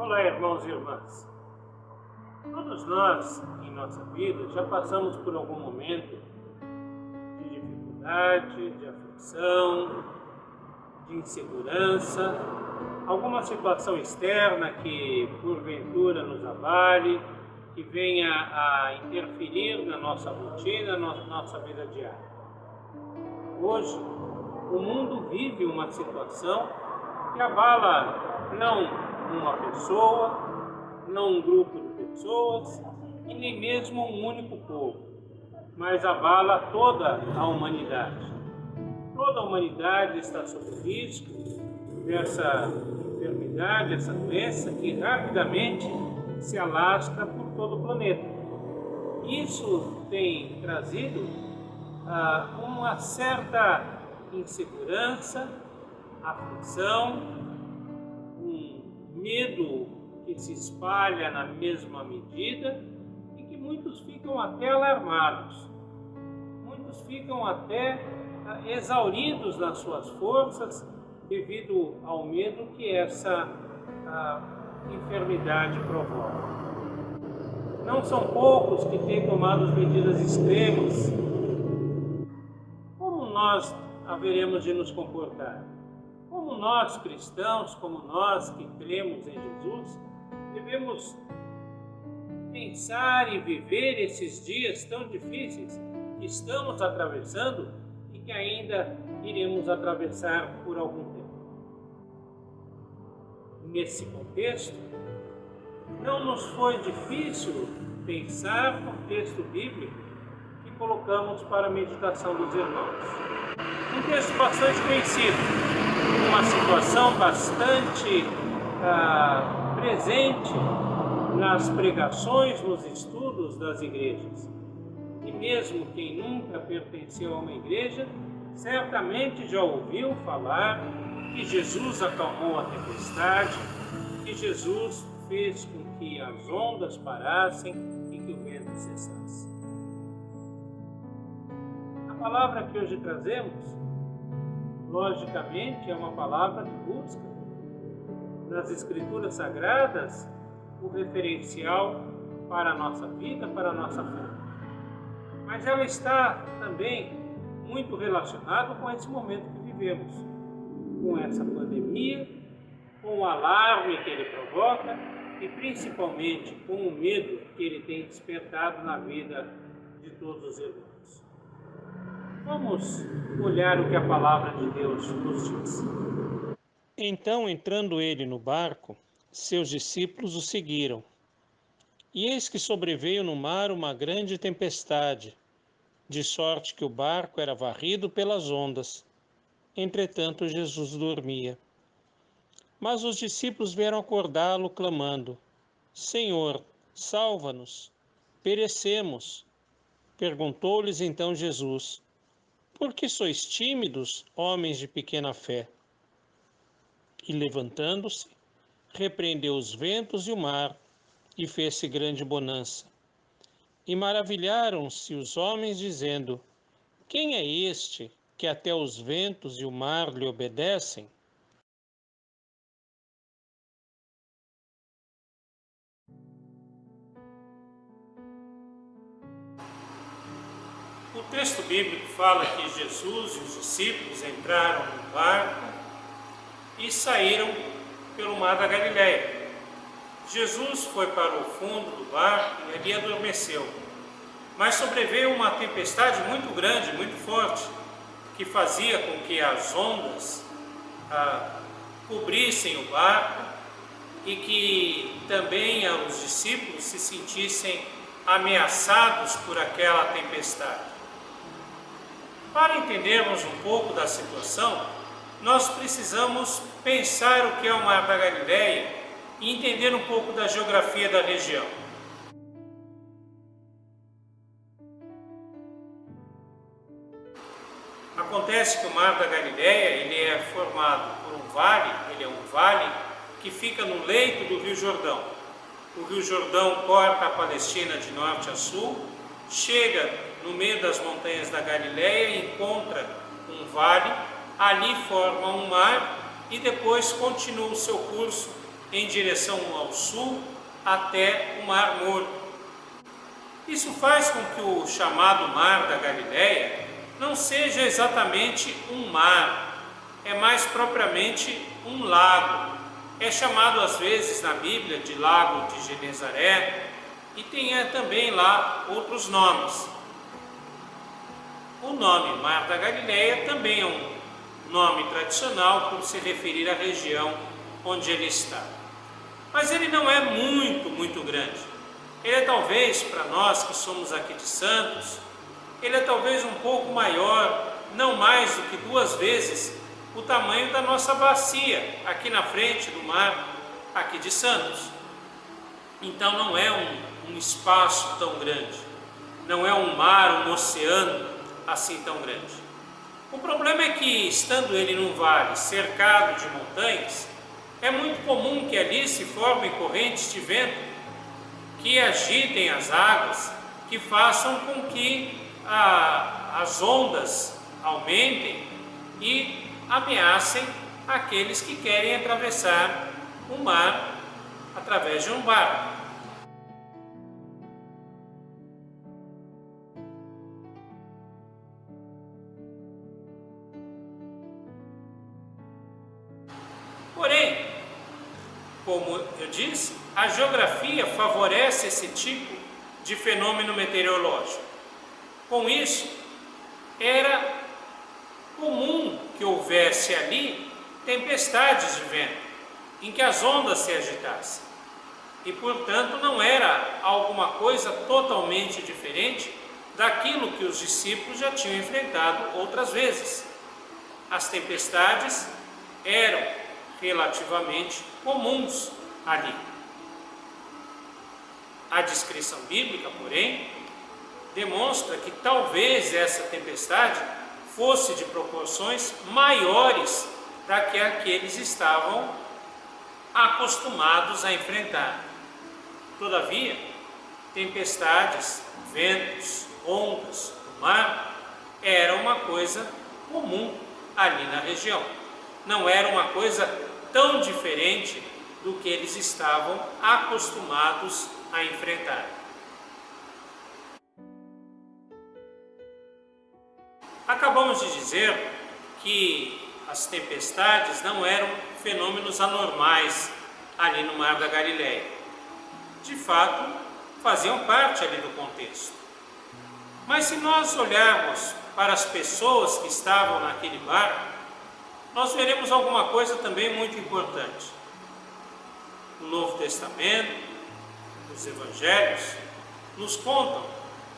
Olá, irmãos e irmãs. Todos nós, em nossa vida, já passamos por algum momento de dificuldade, de aflição, de insegurança, alguma situação externa que, porventura, nos abale, que venha a interferir na nossa rotina, na nossa vida diária. Hoje, o mundo vive uma situação que abala não uma pessoa, não um grupo de pessoas e nem mesmo um único povo, mas abala toda a humanidade. Toda a humanidade está sob risco dessa enfermidade, essa doença que rapidamente se alastra por todo o planeta. Isso tem trazido uma certa insegurança, aflição, um medo que se espalha na mesma medida e que muitos ficam até alarmados, muitos ficam até exauridos nas suas forças devido ao medo que essa enfermidade provoca. Não são poucos que têm tomado medidas extremas. Como nós haveremos de nos comportar? Como nós cristãos, como nós que cremos em Jesus, devemos pensar e viver esses dias tão difíceis que estamos atravessando e que ainda iremos atravessar por algum tempo. Nesse contexto, não nos foi difícil pensar no texto bíblico que colocamos para a meditação dos irmãos. Um texto bastante conhecido, uma situação bastante presente nas pregações, nos estudos das igrejas. E mesmo quem nunca pertenceu a uma igreja, certamente já ouviu falar que Jesus acalmou a tempestade, que Jesus fez com que as ondas parassem e que o vento cessasse. A palavra que hoje trazemos, logicamente, é uma palavra que busca nas Escrituras Sagradas o referencial para a nossa vida, para a nossa fé. Mas ela está também muito relacionada com esse momento que vivemos, com essa pandemia, com o alarme que ele provoca e principalmente com o medo que ele tem despertado na vida de todos os irmãos. Vamos olhar o que a palavra de Deus nos diz. Então, entrando ele no barco, seus discípulos o seguiram. E eis que sobreveio no mar uma grande tempestade, de sorte que o barco era varrido pelas ondas. Entretanto, Jesus dormia. Mas os discípulos vieram acordá-lo, clamando: Senhor, salva-nos, perecemos. Perguntou-lhes então Jesus: Por que sois tímidos, homens de pequena fé? E levantando-se, repreendeu os ventos e o mar, e fez-se grande bonança. E maravilharam-se os homens, dizendo: Quem é este que até os ventos e o mar lhe obedecem? O texto bíblico fala que Jesus e os discípulos entraram no barco e saíram pelo mar da Galileia. Jesus foi para o fundo do barco e ali adormeceu. Mas sobreveio uma tempestade muito grande, muito forte, que fazia com que as ondas cobrissem o barco e que também os discípulos se sentissem ameaçados por aquela tempestade. Para entendermos um pouco da situação, nós precisamos pensar o que é o Mar da Galileia e entender um pouco da geografia da região. Acontece que o Mar da Galileia ele é formado por um vale, ele é um vale que fica no leito do Rio Jordão. O Rio Jordão corta a Palestina de norte a sul, chega no meio das montanhas da Galileia e encontra um vale, ali forma um mar e depois continua o seu curso em direção ao sul até o Mar Morto. Isso faz com que o chamado Mar da Galileia não seja exatamente um mar, é mais propriamente um lago. É chamado às vezes na Bíblia de Lago de Genezaré e tem também lá outros nomes. O nome Mar da Galileia também é um nome tradicional por se referir à região onde ele está. Mas ele não é muito grande. Ele é talvez, para nós que somos aqui de Santos, ele é talvez um pouco maior, não mais do que 2 vezes o tamanho da nossa bacia, aqui na frente do mar, aqui de Santos. Então não é um espaço tão grande, não é um mar, um oceano assim tão grande. O problema é que, estando ele num vale cercado de montanhas, é muito comum que ali se formem correntes de vento que agitem as águas, que façam com que as ondas aumentem e ameacem aqueles que querem atravessar o mar através de um barco. Porém, como eu disse, a geografia favorece esse tipo de fenômeno meteorológico. Com isso, era comum que houvesse ali tempestades de vento, em que as ondas se agitassem. E, portanto, não era alguma coisa totalmente diferente daquilo que os discípulos já tinham enfrentado outras vezes. As tempestades eram relativamente comuns ali. A descrição bíblica, porém, demonstra que talvez essa tempestade fosse de proporções maiores da que aqueles estavam acostumados a enfrentar. Todavia, tempestades, ventos, ondas do mar era uma coisa comum ali na região. Não era uma coisa tão diferente do que eles estavam acostumados a enfrentar. Acabamos de dizer que as tempestades não eram fenômenos anormais ali no Mar da Galileia. De fato, faziam parte ali do contexto. Mas se nós olharmos para as pessoas que estavam naquele barco, nós veremos alguma coisa também muito importante. O Novo Testamento, os Evangelhos, nos contam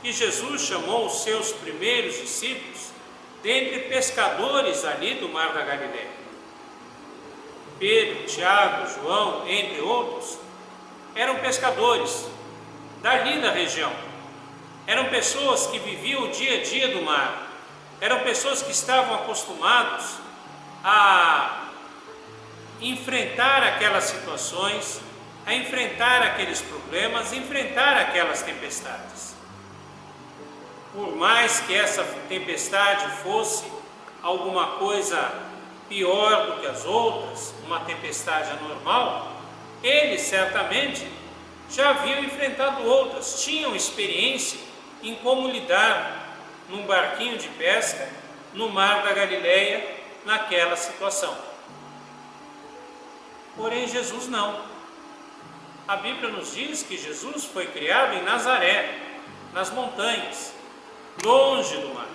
que Jesus chamou os seus primeiros discípulos dentre pescadores ali do Mar da Galileia. Pedro, Tiago, João, entre outros, eram pescadores dali da região. Eram pessoas que viviam o dia a dia do mar. Eram pessoas que estavam acostumados a enfrentar aquelas situações, a enfrentar aqueles problemas, enfrentar aquelas tempestades. Por mais que essa tempestade fosse alguma coisa pior do que as outras, uma tempestade anormal, eles certamente já haviam enfrentado outras, tinham experiência em como lidar num barquinho de pesca no Mar da Galileia naquela situação. Porém, Jesus não. A Bíblia nos diz que Jesus foi criado em Nazaré, nas montanhas, longe do mar.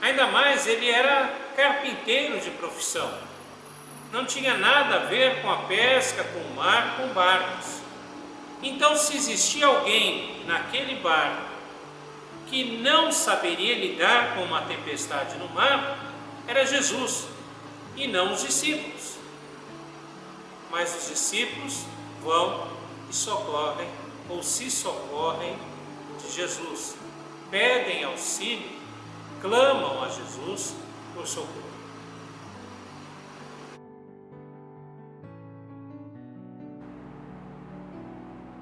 Ainda mais, ele era carpinteiro de profissão. Não tinha nada a ver com a pesca, com o mar, com barcos. Então, se existia alguém naquele barco que não saberia lidar com uma tempestade no mar, era Jesus, e não os discípulos. Mas os discípulos vão e socorrem, ou se socorrem de Jesus, pedem auxílio, clamam a Jesus por socorro.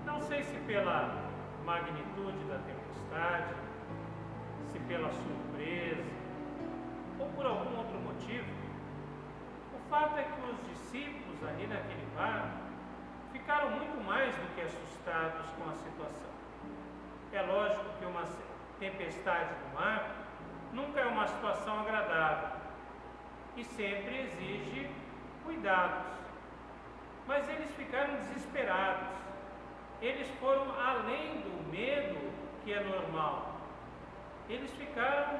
Não sei se pela magnitude da tempestade, se pela surpresa, ou por algum outro motivo, o fato é que os discípulos discípulos ali naquele barco ficaram muito mais do que assustados com a situação. É lógico que uma tempestade no mar nunca é uma situação agradável e sempre exige cuidados. Mas eles ficaram desesperados. Eles foram além do medo que é normal. Eles ficaram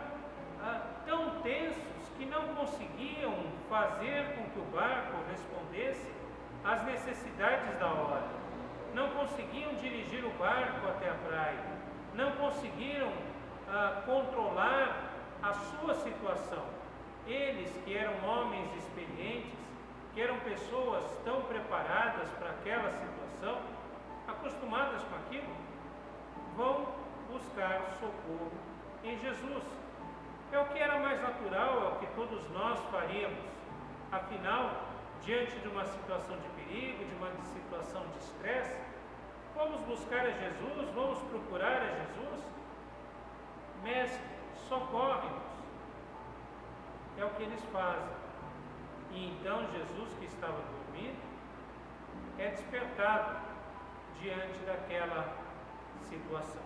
tão tensos que não conseguiam fazer com que o barco respondesse às necessidades da hora. Não conseguiam dirigir o barco até a praia. Não conseguiram controlar a sua situação. Eles, que eram homens experientes, que eram pessoas tão preparadas para aquela situação, acostumadas com aquilo, vão buscar socorro em Jesus. É o que era mais natural, é o que todos nós faríamos. Afinal, diante de uma situação de perigo, de uma situação de estresse, vamos buscar a Jesus, vamos procurar a Jesus. Mestre, socorre-nos. É o que eles fazem. E então Jesus, que estava dormindo, é despertado diante daquela situação.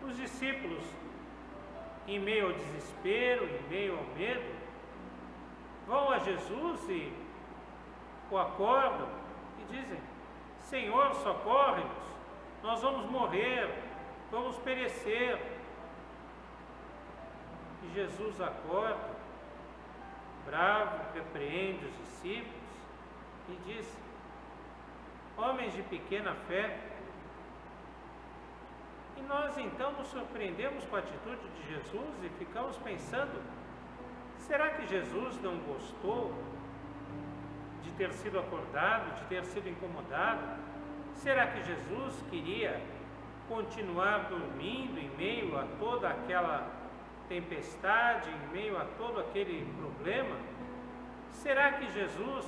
Os discípulos, em meio ao desespero, em meio ao medo, vão a Jesus e o acordam e dizem: Senhor, socorre-nos, nós vamos morrer, vamos perecer. E Jesus acorda, bravo, repreende os discípulos e diz: homens de pequena fé. E nós então nos surpreendemos com a atitude de Jesus e ficamos pensando: será que Jesus não gostou de ter sido acordado, de ter sido incomodado? Será que Jesus queria continuar dormindo em meio a toda aquela tempestade, em meio a todo aquele problema? Será que Jesus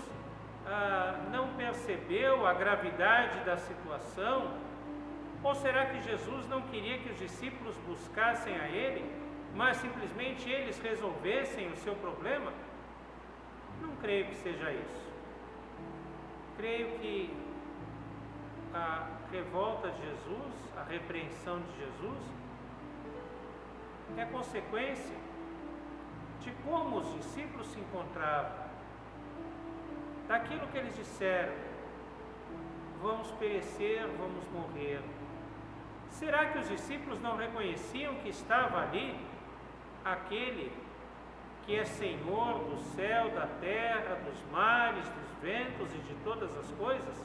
não percebeu a gravidade da situação? Ou será que Jesus não queria que os discípulos buscassem a Ele, mas simplesmente eles resolvessem o seu problema? Não creio que seja isso. Creio que a revolta de Jesus, a repreensão de Jesus, é consequência de como os discípulos se encontravam, daquilo que eles disseram: vamos perecer, vamos morrer. Será que os discípulos não reconheciam que estava ali aquele que é Senhor do céu, da terra, dos mares, dos ventos e de todas as coisas?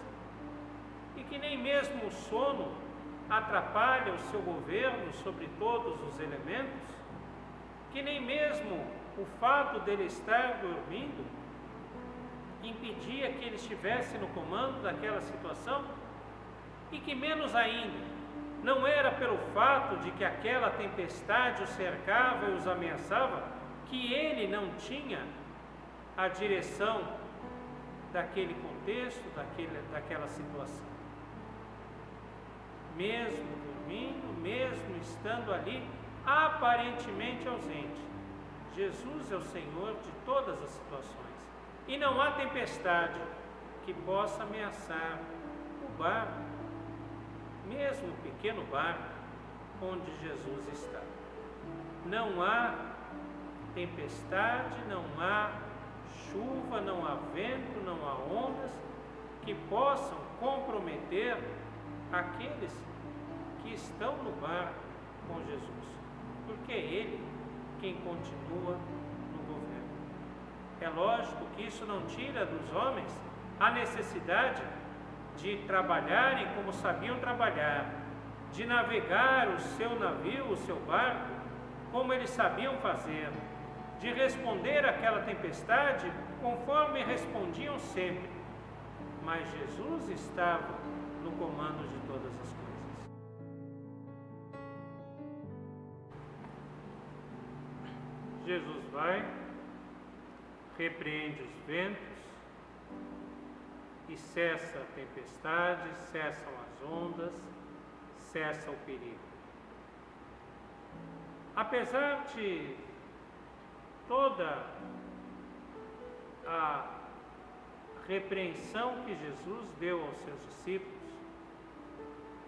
E que nem mesmo o sono atrapalha o seu governo sobre todos os elementos? Que nem mesmo o fato dele estar dormindo impedia que ele estivesse no comando daquela situação? E que menos ainda, não era pelo fato de que aquela tempestade os cercava e os ameaçava, que ele não tinha a direção daquele contexto, daquela situação. Mesmo dormindo, mesmo estando ali aparentemente ausente, Jesus é o Senhor de todas as situações. E não há tempestade que possa ameaçar o barco, mesmo o pequeno barco onde Jesus está. Não há tempestade, não há chuva, não há vento, não há ondas que possam comprometer aqueles que estão no barco com Jesus, porque é Ele quem continua no governo. É lógico que isso não tira dos homens a necessidade de trabalharem como sabiam trabalhar, de navegar o seu navio, o seu barco, como eles sabiam fazer, de responder àquela tempestade conforme respondiam sempre. Mas Jesus estava no comando de todas as coisas. Jesus vai, repreende os ventos, e cessa a tempestade, cessam as ondas, cessa o perigo. Apesar de toda a repreensão que Jesus deu aos seus discípulos,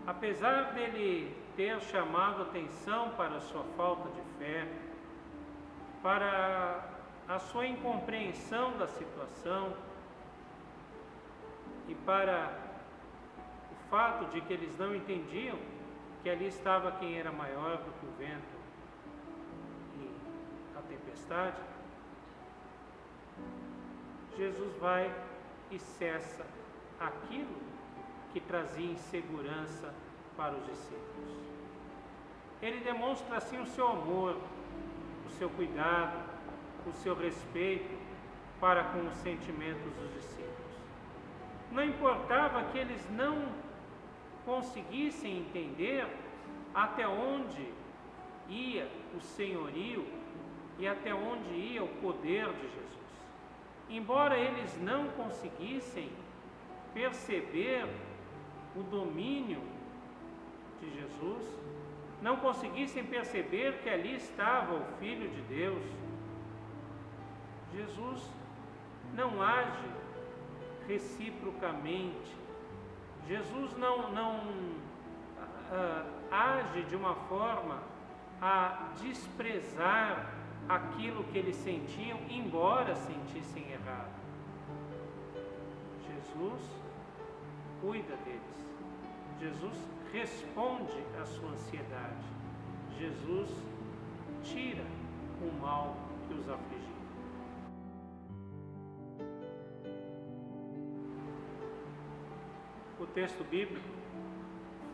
apesar dele ter chamado atenção para a sua falta de fé, para a sua incompreensão da situação e para o fato de que eles não entendiam que ali estava quem era maior do que o vento e a tempestade, Jesus vai e cessa aquilo que trazia insegurança para os discípulos. Ele demonstra assim o seu amor, o seu cuidado, o seu respeito para com os sentimentos dos discípulos. Não importava que eles não conseguissem entender até onde ia o senhorio e até onde ia o poder de Jesus. Embora eles não conseguissem perceber o domínio de Jesus, não conseguissem perceber que ali estava o Filho de Deus, Jesus não age reciprocamente. Jesus não age de uma forma a desprezar aquilo que eles sentiam, embora sentissem errado. Jesus cuida deles. Jesus responde à sua ansiedade. Jesus tira o mal que os afligia. O texto bíblico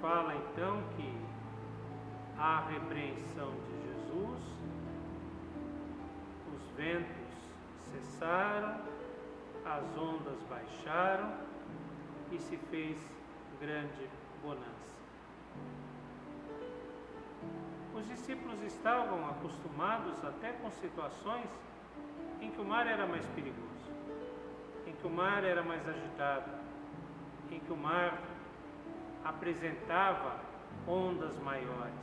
fala então que a repreensão de Jesus, os ventos cessaram, as ondas baixaram e se fez grande bonança. Os discípulos estavam acostumados até com situações em que o mar era mais perigoso, em que o mar era mais agitado, em que o mar apresentava ondas maiores,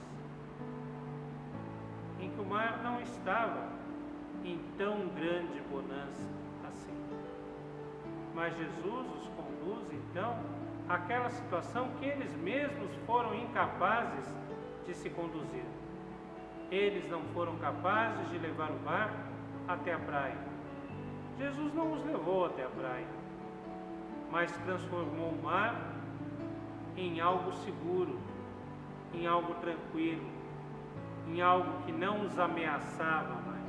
em que o mar não estava em tão grande bonança assim. Mas Jesus os conduz então àquela situação que eles mesmos foram incapazes de se conduzir. Eles não foram capazes de levar o barco até a praia. Jesus não os levou até a praia, mas transformou o mar em algo seguro, em algo tranquilo, em algo que não os ameaçava mais.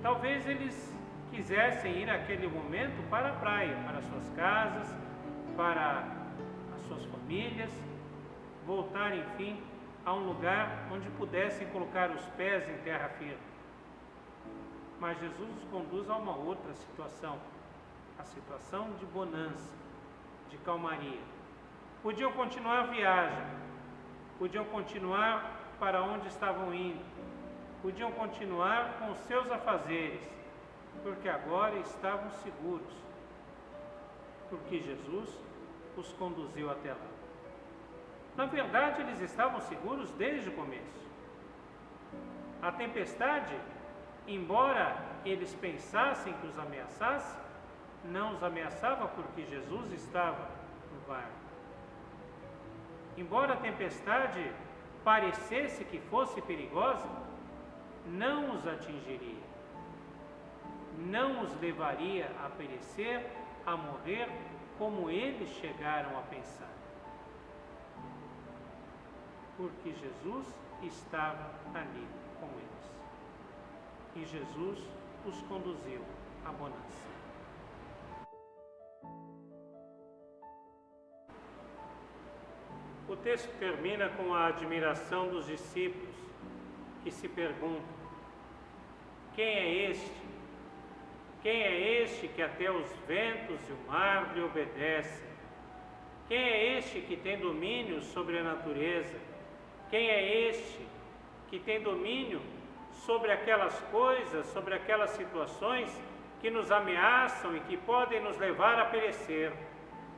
Talvez eles quisessem ir naquele momento para a praia, para suas casas, para as suas famílias, voltar, enfim, a um lugar onde pudessem colocar os pés em terra firme. Mas Jesus os conduz a uma outra situação, a situação de bonança, de calmaria. Podiam continuar a viagem, podiam continuar para onde estavam indo, podiam continuar com os seus afazeres, porque agora estavam seguros, porque Jesus os conduziu até lá. Na verdade, eles estavam seguros desde o começo. A tempestade, embora eles pensassem que os ameaçasse, não os ameaçava porque Jesus estava no barco. Embora a tempestade parecesse que fosse perigosa, não os atingiria, não os levaria a perecer, a morrer, como eles chegaram a pensar. Porque Jesus estava ali com eles. E Jesus os conduziu à bonança. O texto termina com a admiração dos discípulos, que se perguntam: quem é este? Quem é este que até os ventos e o mar lhe obedecem? Quem é este que tem domínio sobre a natureza? Quem é este que tem domínio sobre aquelas coisas, sobre aquelas situações que nos ameaçam e que podem nos levar a perecer?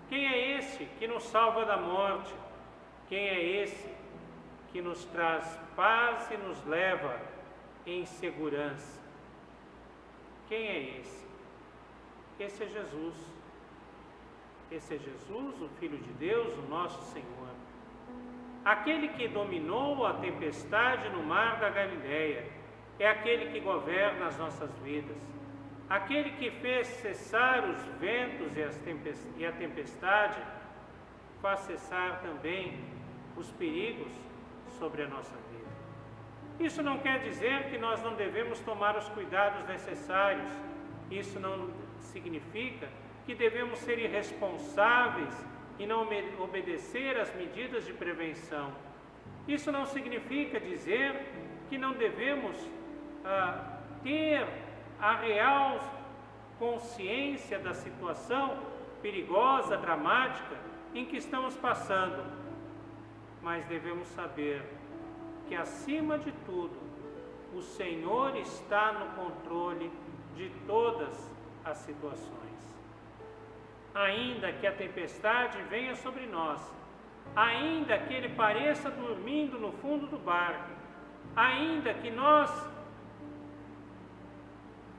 Quem é esse que nos salva da morte? Quem é esse que nos traz paz e nos leva em segurança. Quem é esse? Esse é Jesus. Esse é Jesus, o Filho de Deus, o nosso Senhor. Aquele que dominou a tempestade no mar da Galileia, é aquele que governa as nossas vidas. Aquele que fez cessar os ventos e a tempestade, faz cessar também os perigos sobre a nossa vida. Isso não quer dizer que nós não devemos tomar os cuidados necessários. Isso não significa que devemos ser irresponsáveis e não obedecer às medidas de prevenção. Isso não significa dizer que não devemos ter a real consciência da situação perigosa, dramática em que estamos passando. Mas devemos saber que, acima de tudo, o Senhor está no controle de todas as situações. Ainda que a tempestade venha sobre nós, ainda que Ele pareça dormindo no fundo do barco, ainda que nós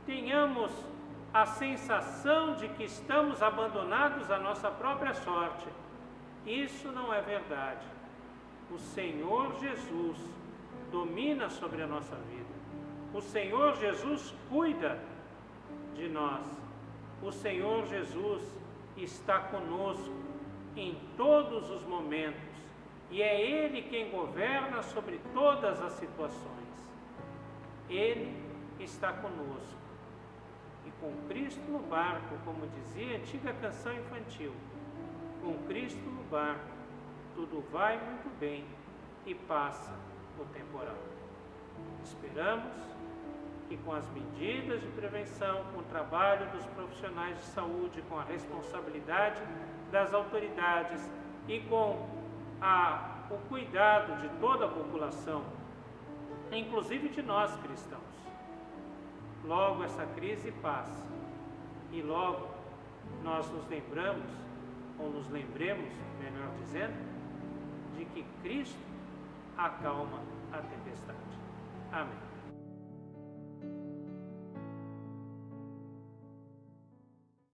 tenhamos a sensação de que estamos abandonados à nossa própria sorte, isso não é verdade. O Senhor Jesus domina sobre a nossa vida. O Senhor Jesus cuida de nós. O Senhor Jesus está conosco em todos os momentos e é Ele quem governa sobre todas as situações. Ele está conosco. E com Cristo no barco, como dizia a antiga canção infantil, com Cristo no barco, tudo vai muito bem e passa o temporal. Esperamos que, com as medidas de prevenção, com o trabalho dos profissionais de saúde, com a responsabilidade das autoridades e com o cuidado de toda a população, inclusive de nós cristãos, logo essa crise passa e logo nós nos lembramos, ou nos lembremos, melhor dizendo, de que Cristo acalma a tempestade. Amém.